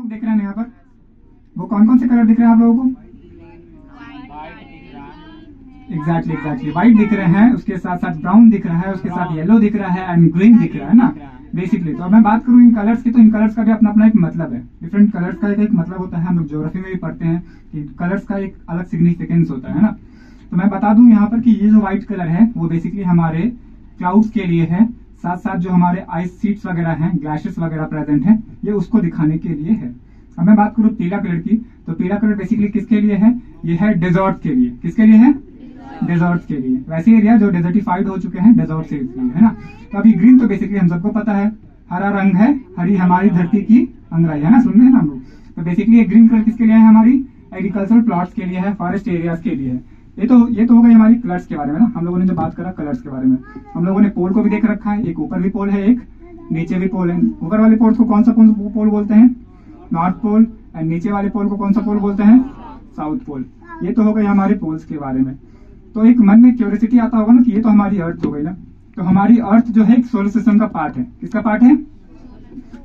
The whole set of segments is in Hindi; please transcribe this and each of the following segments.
लोग देख रहे हैं यहाँ पर, वो कौन कौन से कलर दिख रहे हैं आप लोगों को? एग्जैक्टली व्हाइट दिख रहे हैं, उसके साथ साथ ब्राउन दिख रहा है, उसके साथ येलो दिख रहा है एंड ग्रीन दिख रहा है ना बेसिकली। तो अब मैं बात करूं इन कलर्स की, तो इन कलर्स का भी अपना अपना एक मतलब है। डिफरेंट कलर्स का एक मतलब होता है, हम लोग ज्योग्राफी में भी पढ़ते हैं कि कलर्स का एक अलग सिग्निफिकेंस होता है ना। तो मैं बता दूं यहाँ पर कि ये जो व्हाइट कलर है वो बेसिकली हमारे क्लाउड्स के लिए है, साथ साथ जो हमारे आइस शीट्स वगैरह हैं, ग्लेशियर्स वगैरह प्रेजेंट है, ये उसको दिखाने के लिए है। अब मैं बात करूं पीला कलर की, तो पीला कलर बेसिकली किसके लिए है? ये है डेजर्ट के लिए। किसके लिए है? डेजर्ट के लिए। वैसे एरिया जो डेजर्टिफाइड हो चुके हैं डेजर्ट से लिए है ना। तो अभी ग्रीन तो बेसिकली हम सबको पता है, हरा रंग है, हरी हमारी धरती की अंगराई है ना, सुन रहे हैं ना हम लोग। तो बेसिकली ये ग्रीन कलर किसके लिए है? हमारी एग्रीकल्चरल प्लॉट्स के लिए है, फॉरेस्ट एरियाज के लिए है। ये तो हो गई हमारी कलर्स के बारे में ना। हम लोगों ने जो बात करा कलर्स के बारे में, हम लोगों ने पोल को भी देख रखा है, एक ऊपर भी पोल है, एक नीचे भी पोल है। ऊपर वाले पोल को कौन सा पोल बोलते हैं? North pole. एंड नीचे वाले पोल को कौन सा पोल बोलते हैं? South Pole. ये तो हो गई हमारे पोल्स के बारे में। तो एक मन में क्यूरियोसिटी आता होगा ना कि ये तो हमारी अर्थ हो गई ना। तो हमारी अर्थ जो है एक सोलर सिस्टम का पार्ट है। किसका पार्ट है?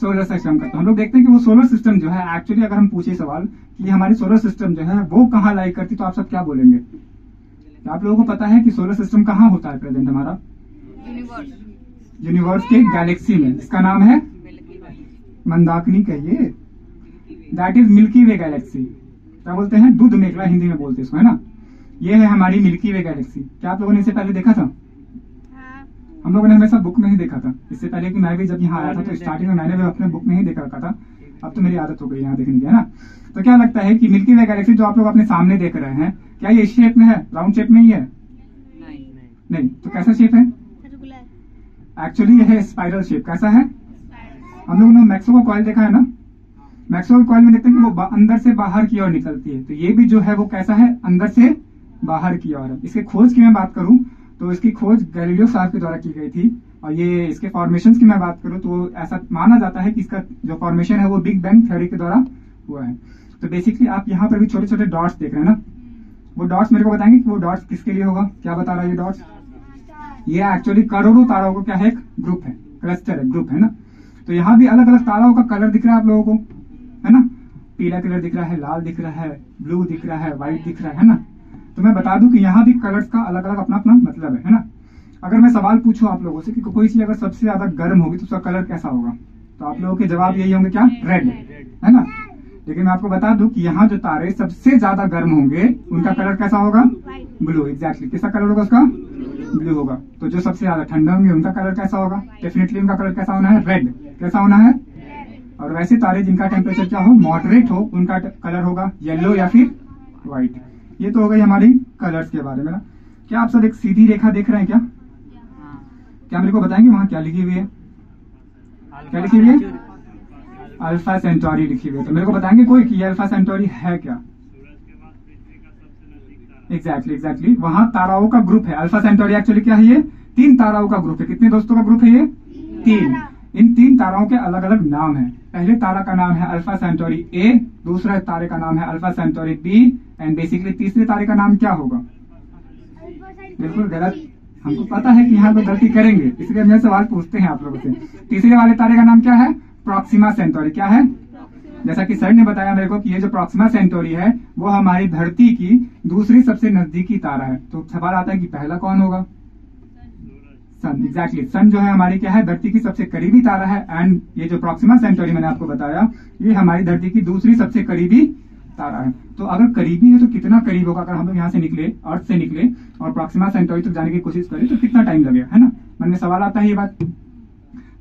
सोलर सिस्टम का। तो हम लोग देखते हैं कि वो सोलर सिस्टम जो है एक्चुअली, अगर हम पूछे सवाल कि हमारी सोलर सिस्टम जो है वो कहाँ लाई करती, तो आप सब क्या बोलेंगे? तो आप लोगों को पता है कि सोलर सिस्टम कहाँ होता है प्रेजेंट हमारा? यूनिवर्स के गैलेक्सी में। इसका नाम है मंदाकिनी, कहिए। That is milky way Galaxy. क्या बोलते हैं? दूध मेघला हिंदी में बोलते हैं इसको, है ना। ये है हमारी मिल्की वे गैलेक्सी। क्या आप लोगों ने इससे पहले देखा था? हम लोगों ने हमेशा बुक में ही देखा था। इससे पहले कि मैं भी जब यहाँ आया था तो स्टार्टिंग में मैंने भी अपने बुक में ही देख रखा था। अब तो मेरी आदत हो गई यहाँ देखने की, है ना। तो क्या लगता है कि मिल्की वे गैलेक्सी जो आप लोग अपने सामने देख रहे हैं, क्या ये इस शेप में है? राउंड शेप में ही है? नहीं। तो कैसा शेप है? एक्चुअली ये है स्पाइरल शेप। कैसा है? हम लोगों ने मैक्सवेल कॉइल देखा है ना। मैक्सवेल कॉइल में देखते हैं कि वो अंदर से बाहर की ओर निकलती है। तो ये भी जो है वो कैसा है? अंदर से बाहर की ओर है। इसके खोज की मैं बात करूं तो इसकी खोज गैलीलियो साहब के द्वारा की गई थी। और ये इसके फॉर्मेशन की मैं बात करूं तो ऐसा माना जाता है कि इसका जो फॉर्मेशन है वो बिग बैंग थ्योरी के द्वारा हुआ है। तो बेसिकली आप यहाँ पर भी छोटे छोटे डॉट्स देख रहे हैं ना। वो डॉट्स मेरे को बताएंगे कि वो डॉट्स किसके लिए होगा? क्या बता रहा है ये डॉट्स? ये एक्चुअली करोड़ों ताराओं को क्या है? एक ग्रुप है, क्लस्टर है, ग्रुप है ना। तो यहाँ भी अलग अलग ताराओं का कलर दिख रहा है आप लोगों को, है ना। पीला कलर दिख रहा है, लाल दिख रहा है, ब्लू दिख रहा है, व्हाइट दिख रहा है ना। तो मैं बता दूं कि यहाँ भी कलर्स का अलग अलग अपना अपना मतलब है ना। अगर मैं सवाल पूछूं आप लोगों से कि कोई चीज अगर सबसे ज्यादा गर्म होगी तो उसका कलर कैसा होगा, तो आप लोगों के जवाब यही होंगे, क्या? रेड, है ना। लेकिन मैं आपको बता दूं कि यहाँ जो तारे सबसे ज्यादा गर्म होंगे उनका कलर कैसा होगा? ब्लू। एग्जैक्टली। किसका कलर होगा उसका? ब्लू होगा। तो जो सबसे ज्यादा ठंडे होंगे उनका कलर कैसा होगा? डेफिनेटली उनका कलर कैसा होना है? रेड। कैसा होना है? और वैसे तारे जिनका टेम्परेचर क्या हो? मॉडरेट हो, उनका कलर होगा येलो या फिर व्हाइट। ये तो हो गई हमारी कलर्स के बारे में ना। क्या आप सब एक सीधी रेखा देख रहे हैं? क्या मेरे को बताएंगे वहां क्या लिखी हुई है? क्या लिखी हुई है? अल्फा सेंटोरी लिखी हुई है। तो मेरे को बताएंगे कोई कि ये अल्फा सेंटोरी है क्या? एग्जैक्टली वहां ताराओं का ग्रुप है। अल्फा सेंटोरी एक्चुअली क्या है? ये 3 ताराओं का ग्रुप है। कितने दोस्तों का ग्रुप है ये? 3। इन 3 ताराओं के अलग अलग नाम है। पहले तारा का नाम है अल्फा सेंटोरी ए, दूसरे तारे का नाम है Alpha Centauri B, and basically तीसरे तारे का नाम क्या होगा? बिल्कुल गलत। हमको पता है कि यहाँ पे गलती करेंगे, इसलिए हम सवाल पूछते हैं आप लोगों से। तीसरे वाले तारे का नाम क्या है? Proxima Centauri. क्या है? जैसा कि सर ने बताया मेरे को कि ये जो प्रॉक्सिमा सेंटोरी है वो हमारी धरती की दूसरी सबसे नजदीकी तारा है। तो सवाल आता है कि पहला कौन होगा? सन। एग्जैक्टली। सन जो है हमारी क्या है? धरती की सबसे करीबी तारा है। एंड ये जो प्रॉक्सिमा सेंटोरी मैंने आपको बताया ये हमारी धरती की दूसरी सबसे करीबी तारा है। तो अगर करीबी है तो कितना करीब होगा? अगर हम लोग यहाँ से निकले, अर्थ से निकले और प्रॉक्सिमा सेंटोरी तक जाने की कोशिश करें तो कितना टाइम लगेगा, है ना। मन में सवाल आता है ये बात।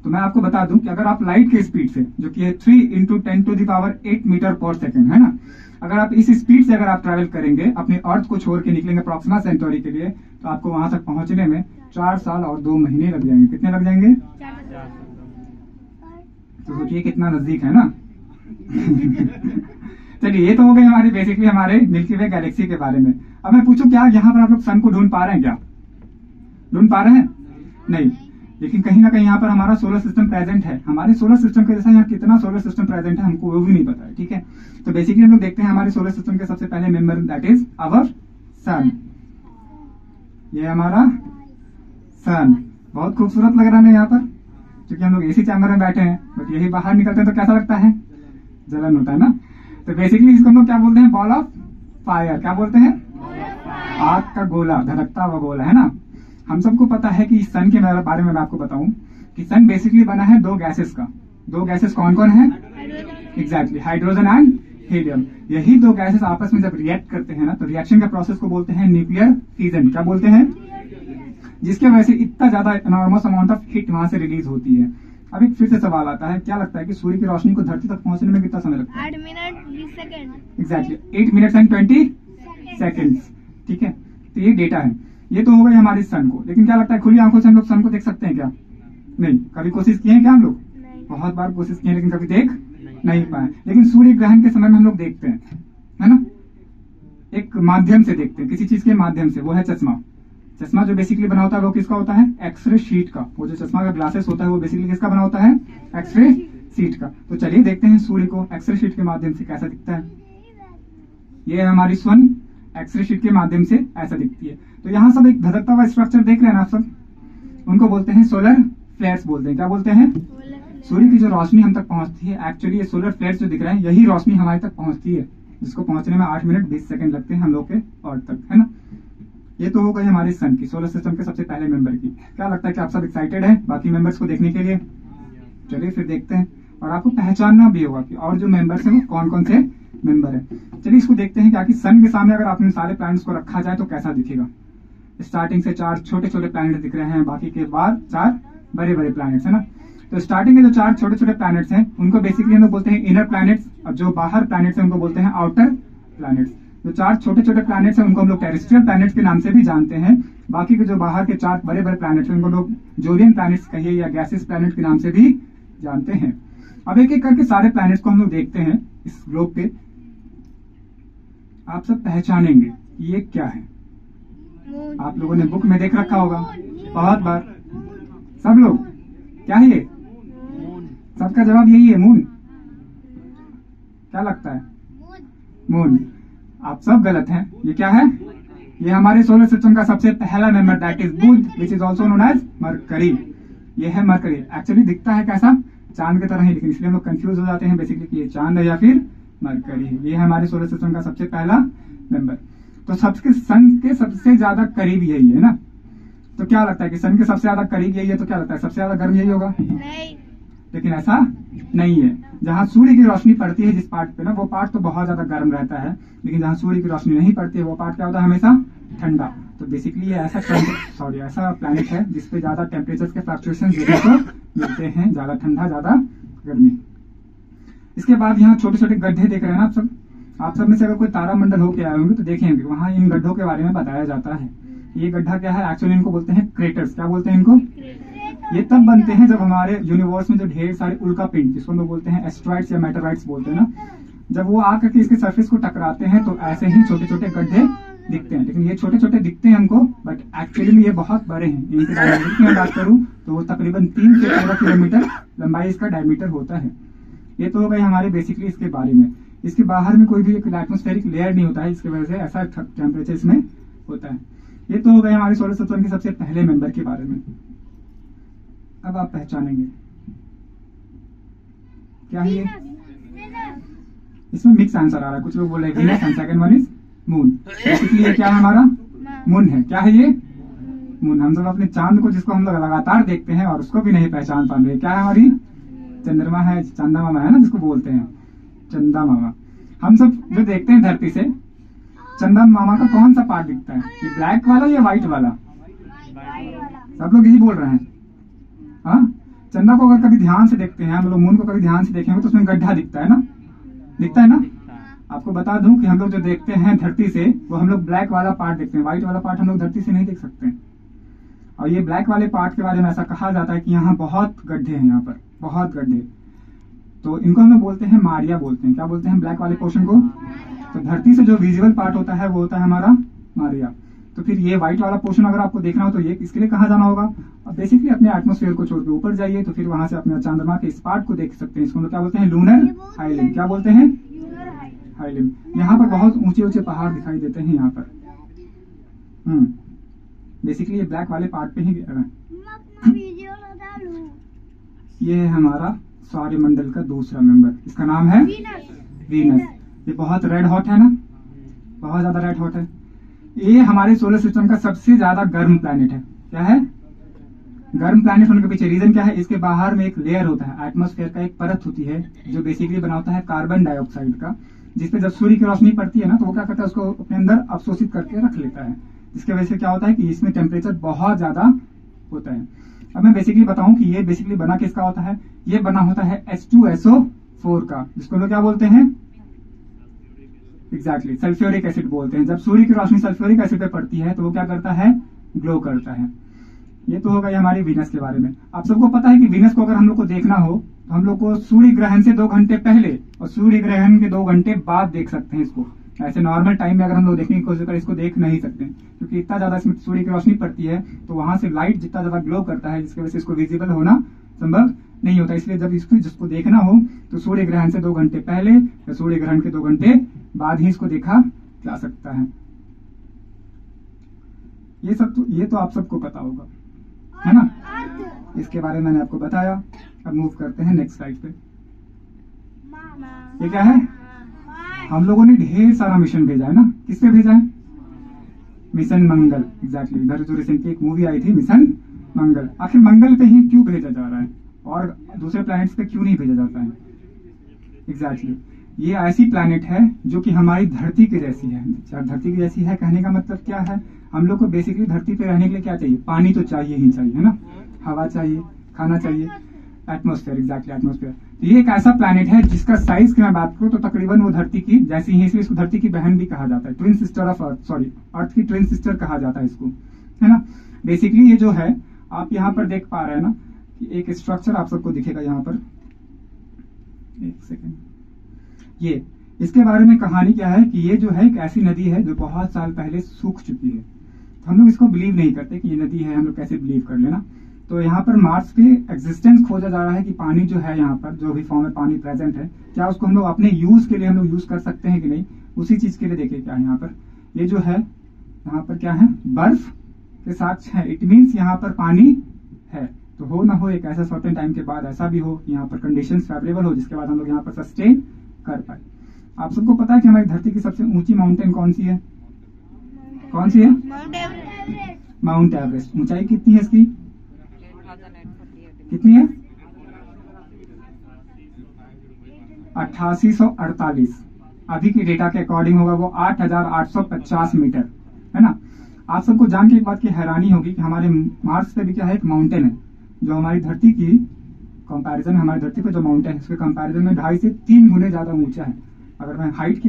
तो मैं आपको बता दूं कि अगर आप लाइट के स्पीड से, जो कि है 3 × 10⁸ मीटर पर सेकेंड, है ना, अगर आप इस स्पीड से अगर आप ट्रैवल करेंगे, अपने अर्थ को छोड़ के निकलेंगे प्रॉक्सिमा सेंटोरी के लिए, तो आपको वहां तक पहुंचने में 4 साल और 2 महीने लग जाएंगे। कितने लग जाएंगे? तो सोचिए कितना नजदीक है ना। चलिए ये तो हो गई हमारी बेसिकली हमारे मिल्की वे गैलेक्सी के बारे में। अब मैं पूछूं क्या यहाँ पर आप लोग सन को ढूंढ पा रहे हैं? क्या ढूंढ पा रहे हैं? नहीं। लेकिन कहीं ना कहीं यहाँ पर हमारा सोलर सिस्टम प्रेजेंट है। हमारे सोलर सिस्टम के जैसा यहाँ कितना सोलर सिस्टम प्रेजेंट है हमको वो भी नहीं पता है, ठीक है। तो बेसिकली हम लोग देखते हैं हमारे सोलर सिस्टम के सबसे पहले मेंबर, दैट इज आवर सन। ये हमारा सन बहुत खूबसूरत लग रहा है यहाँ पर, क्योंकि हम लोग एसी चैम्बर में बैठे हैं, बट यही बाहर निकलते हैं तो कैसा लगता है? जलन होता है ना। तो बेसिकली इसको हम लोग क्या बोलते हैं, बॉल ऑफ फायर। क्या बोलते हैं, आग का गोला, धधकता हुआ गोला, है ना। हम सबको पता है कि सन के बारे में मैं आपको बताऊं कि सन बेसिकली बना है दो गैसेस का। दो गैसेस कौन कौन है, एग्जैक्टली हाइड्रोजन एंड हीलियम। यही दो गैसेस आपस में जब रिएक्ट करते हैं ना, तो रिएक्शन का प्रोसेस को बोलते हैं न्यूक्लियर फिजन। क्या बोलते हैं, जिसके वजह से इतना ज्यादा एनॉर्मस अमाउंट ऑफ हीट वहां से रिलीज होती है। अब एक फिर से सवाल आता है, क्या लगता है कि सूर्य की रोशनी को धरती तक पहुंचने में कितना समय लगता है? 8 minute 20 second. Exactly 8 minutes and 20 seconds. ठीक है, तो ये डेटा है। ये तो हो गई हमारी सन को। लेकिन क्या लगता है, खुली आंखों से हम लोग सन को देख सकते हैं क्या? नहीं। कभी कोशिश किए हैं क्या हम लोग? बहुत बार कोशिश किए, लेकिन कभी देख नहीं पाए। लेकिन सूर्य ग्रहण के समय में हम लोग देखते हैं, है ना, एक माध्यम से देखते हैं, किसी चीज के माध्यम से, वो है चश्मा। चश्मा जो बेसिकली बना होता है वो किसका होता है, एक्सरे शीट का। वो जो चश्मा का ग्लासेस होता है वो बेसिकली किसका बना होता है, एक्सरे शीट का। तो चलिए देखते हैं सूर्य को एक्सरे शीट के माध्यम से कैसा दिखता है। ये है हमारी सन, एक्सरे शीट के माध्यम से ऐसा दिखती है। तो यहाँ सब एक धधकता हुआ स्ट्रक्चर देख रहे हैं ना आप सब, उनको बोलते हैं सोलर फ्लेयर्स बोलते हैं। क्या बोलते हैं, सूर्य की जो रोशनी हम तक पहुंचती है, एक्चुअली ये सोलर फ्लेयर्स जो दिख रहे हैं यही रोशनी हमारे तक पहुंचती है, जिसको पहुंचने में 8 मिनट 20 सेकंड लगते हैं हम लोग के अर्थ तक, है ना। ये तो हो गई हमारी सन की, सोलर सिस्टम के सबसे पहले मेंबर की। क्या लगता है कि आप सब एक्साइटेड हैं बाकी मेंबर्स को देखने के लिए? चलिए फिर देखते हैं, और आपको पहचानना भी होगा कि और जो मेंबर्स हैं वो कौन कौन से मेंबर हैं। चलिए इसको देखते हैं कि सन के सामने अगर आपने सारे प्लैनेट्स को रखा जाए तो कैसा दिखेगा। स्टार्टिंग से 4 छोटे छोटे प्लैनेट दिख रहे हैं, बाकी के बाद 4 बड़े बड़े प्लैनेट्स, है ना। तो स्टार्टिंग के जो 4 छोटे छोटे प्लैनेट्स हैं उनको बेसिकली हम लोग बोलते हैं इनर प्लैनेट्स, और जो बाहर प्लैनेट्स हैं उनको बोलते हैं आउटर प्लैनेट्स। जो 4 छोटे छोटे प्लैनेट्स हैं उनको हम लोग टेरेस्ट्रियल प्लैनेट्स के नाम से भी जानते हैं। बाकी के जो बाहर के 4 बड़े बड़े प्लैनेट्स हैं उनको लोग जोवियन प्लैनेट्स कहिए या गैसेस प्लैनेट के नाम से भी जानते हैं। अब एक एक करके सारे प्लैनेट्स को हम लोग देखते हैं इस ग्लोब पे। आप सब पहचानेंगे ये क्या है। आप लोगों ने बुक में देख रखा होगा बहुत बार, सब लोग। क्या है ये? सबका जवाब यही है, मून। क्या लगता है? मून। आप सब गलत हैं। ये क्या है? ये हमारे सोलर सिस्टम का सबसे पहला member, that is Budh, which is also known as Mercury. ये है मरकरी। एक्चुअली दिखता है कैसा, चांद की तरह ही, लेकिन इसलिए हम लोग कंफ्यूज हो जाते हैं बेसिकली कि ये चांद है या फिर मरकरी है। ये है हमारे सोलर सिस्टम का सबसे पहला मेंबर। तो सबके सन के सबसे ज्यादा करीब यही है ना। तो क्या लगता है कि सन के सबसे ज्यादा करीब यही है, तो क्या लगता है सबसे ज्यादा गर्म यही होगा? नहीं। लेकिन ऐसा नहीं है। जहां सूर्य की रोशनी पड़ती है जिस पार्ट पे ना, वो पार्ट तो बहुत ज्यादा गर्म रहता है, लेकिन जहां सूर्य की रोशनी नहीं पड़ती है वो पार्ट क्या होता है, हमेशा ठंडा। तो बेसिकली ये ऐसा ऐसा प्लैनेट है जिसपे ज्यादा टेम्परेचर के फ्लक्चुएशन देखने को मिलते हैं, ज्यादा ठंडा ज्यादा गर्मी। इसके बाद यहाँ छोटे छोटे गड्ढे देख रहे हैं ना आप सब। आप सब में से अगर कोई तारामंडल होके आए होंगे तो देखेंगे वहां इन गड्ढों के बारे में बताया जाता है। ये गड्ढा क्या है, एक्चुअली इनको बोलते हैं क्रेटर्स। क्या बोलते हैं इनको? ये तब बनते हैं जब हमारे यूनिवर्स में जो ढेर सारे उल्का पिंड, जिसको हम लोग बोलते हैं एस्ट्रॉइड्स या मेटेराइट्स बोलते हैं ना, जब वो आकर के इसके सरफेस को टकराते हैं तो ऐसे ही छोटे छोटे गड्ढे दिखते हैं। लेकिन ये छोटे छोटे दिखते हैं हमको, बट एक्चुअली में ये बहुत बड़े हैं। इनके डायमीटर की मैं बात करूं तो वो तकरीबन 3 से 13 किलोमीटर लंबाई इसका डायमीटर होता है। ये तो हो गई हमारे बेसिकली इसके बारे में। इसके बाहर में कोई भी एक एटमॉस्फेरिक लेयर नहीं होता है, इसकी वजह से ऐसा टेम्परेचर इसमें होता है। ये तो हो गए हमारे सोलर सिस्टम के सबसे पहले मेंबर के बारे में। अब आप पहचानेंगे क्या है ये? इसमें मिक्स आंसर आ रहा है। कुछ लोग बोल रहे हैं Venus and second one is moon. Basically ये क्या है हमारा? मून है। क्या है ये? मून। हम सब अपने चांद को, जिसको हम लोग लगातार देखते हैं और उसको भी नहीं पहचान पा रहे, क्या है हमारी? चंद्रमा है, चंदा मामा है ना जिसको बोलते हैं, चंदा मामा। हम सब जो देखते हैं धरती से, चंदा मामा का कौन सा पार्ट दिखता है? ये ब्लैक वाला या व्हाइट वाला? सब लोग यही बोल रहे हैं। हाँ, चंदा को अगर कभी ध्यान से देखते हैं, हम लोग मून को कभी ध्यान से देखेंगे तो उसमें गड्ढा दिखता है ना, दिखता है ना। आपको बता दूं कि हम लोग जो देखते हैं धरती से वो हम लोग ब्लैक वाला पार्ट देखते हैं, व्हाइट वाला पार्ट हम लोग धरती से नहीं देख सकते। और ये ब्लैक वाले पार्ट के बारे में ऐसा कहा जाता है कि यहाँ बहुत गड्ढे हैं, यहाँ पर बहुत गड्ढे। तो इनको हम लोग बोलते हैं मारिया बोलते हैं। क्या बोलते हैं ब्लैक वाले पोर्शन को? तो धरती से जो विजिबल पार्ट होता है वो होता है हमारा मारिया। तो फिर ये व्हाइट वाला पोर्शन अगर आपको देखना हो तो ये इसके लिए कहाँ जाना होगा? अब बेसिकली अपने एटमॉस्फेयर को छोड़ के ऊपर जाइए तो फिर वहां से अपने चंद्रमा के इस पार्ट को देख सकते हैं। इसको क्या बोलते हैं? लूनर हाईलिम। क्या बोलते हैं? हाईलिम। यहाँ पर बहुत ऊंचे ऊंचे पहाड़ दिखाई देते हैं यहाँ पर। बेसिकली ये ब्लैक वाले पार्ट पे ही ये है हमारा सौरमंडल का दूसरा मेंबर, इसका नाम है वीनस। ये बहुत रेड हॉट है ना, बहुत ज्यादा रेड हॉट है। ये हमारे सोलर सिस्टम का सबसे ज्यादा गर्म प्लैनेट है। क्या है? गर्म प्लैनेट होने के पीछे रीजन क्या है? इसके बाहर में एक लेयर होता है, एटमॉस्फेयर का एक परत होती है जो बेसिकली बनाता है कार्बन डाइऑक्साइड का, जिसपे जब सूर्य की रोशनी पड़ती है ना तो वो क्या करता है, उसको अपने अंदर अवशोषित करके रख लेता है, जिसकी वजह से क्या होता है कि इसमें टेम्परेचर बहुत ज्यादा होता है। अब मैं बेसिकली बताऊं कि ये बेसिकली बना किसका होता है? ये बना होता है H2SO4 का, जिसको लोग क्या बोलते हैं? एग्जैक्टली सल्फ्यूरिक एसिड बोलते हैं। जब सूर्य की रोशनी सल्फ्यूरिक एसिड पे पड़ती है तो वो क्या करता है? ग्लो करता है। ये तो होगा ये हमारी वीनस के बारे में। आप सबको पता है कि वीनस को अगर हम लोग को देखना हो तो हम लोग को सूर्य ग्रहण से 2 घंटे पहले और सूर्य ग्रहण के 2 घंटे बाद देख सकते हैं इसको। ऐसे नॉर्मल टाइम में अगर हम लोग देखने की कोशिश करें इसको देख नहीं सकते, क्योंकि इतना ज्यादा इसमें सूर्य की रोशनी पड़ती है तो वहां से लाइट जितना ज्यादा ग्लो करता है जिसकी वजह से इसको विजिबल होना संभव नहीं होता। इसलिए जब जिसको देखना हो तो सूर्य ग्रहण से 2 घंटे पहले या सूर्य ग्रहण के 2 घंटे बाद ही इसको देखा जा सकता है। ये तो आप सबको पता होगा, है ना? इसके बारे में मैंने आपको बताया। अब मूव करते हैं नेक्स्ट स्लाइड पे। ये क्या है? हम लोगों ने ढेर सारा मिशन भेजा है ना। किस पे भेजा है? मिशन मंगल। एग्जैक्टली इधर जो रिसेंटली एक मूवी आई थी मिशन मंगल। आखिर मंगल पे ही क्यों भेजा जा रहा है और दूसरे प्लैनेट्स पे क्यों नहीं भेजा जाता है? एग्जैक्टली ये ऐसी प्लैनेट है जो कि हमारी धरती के जैसी है। धरती की जैसी है कहने का मतलब क्या है? हम लोग को बेसिकली धरती पे रहने के लिए क्या चाहिए? पानी तो चाहिए ही चाहिए, है ना? हवा चाहिए, खाना चाहिए, एटमॉस्फेयर। Exactly atmosphere. तो ये एक ऐसा प्लैनेट है जिसका साइज की मैं बात करूं तो तकरीबन वो धरती की जैसी ही, इसलिए इसको धरती की बहन भी कहा जाता है। Twin sister of earth, sorry अर्थ की ट्विन सिस्टर कहा जाता है इसको, है ना? बेसिकली ये जो है आप यहाँ पर देख पा रहे हैं ना कि एक स्ट्रक्चर आप सबको दिखेगा यहाँ पर। एक सेकेंड, ये इसके बारे में कहानी क्या है कि ये जो है एक ऐसी नदी है जो बहुत साल पहले सूख चुकी है। तो हम लोग इसको बिलीव नहीं करते कि ये नदी है, हम लोग कैसे बिलीव कर लेना। तो यहाँ पर मार्स पे एग्जिस्टेंस खोजा जा रहा है कि पानी जो है यहाँ पर जो भी फॉर्म में पानी प्रेजेंट है, क्या उसको हम लोग अपने यूज के लिए हम लोग यूज कर सकते हैं कि नहीं, उसी चीज के लिए देखिए क्या है यहाँ पर। ये जो है यहाँ पर क्या है? बर्फ के साथ है। इट मीन्स यहाँ पर पानी है। तो हो ना हो एक ऐसा सर्टेन टाइम के बाद ऐसा भी हो यहाँ पर कंडीशंस फेवरेबल हो जिसके बाद हम लोग यहाँ पर सस्टेन कर पाए। आप सबको पता है कि हमारी धरती की सबसे ऊंची माउंटेन कौन सी है? कौन सी है? Mount Everest. ऊंचाई कितनी है इसकी? कितनी है? 8848। अभी की डेटा के अकॉर्डिंग होगा वो 8850 मीटर, है ना? आप सबको जान के एक बात की हैरानी होगी कि हमारे मार्स पे भी क्या है? एक माउंटेन है जो हमारी धरती की कंपैरिजन, हमारी धरती पे जो माउंटेन है उसके कंपैरिजन में 2.5 से 3 गुने ज्यादा ऊंचा है। अगर मैं हाइट की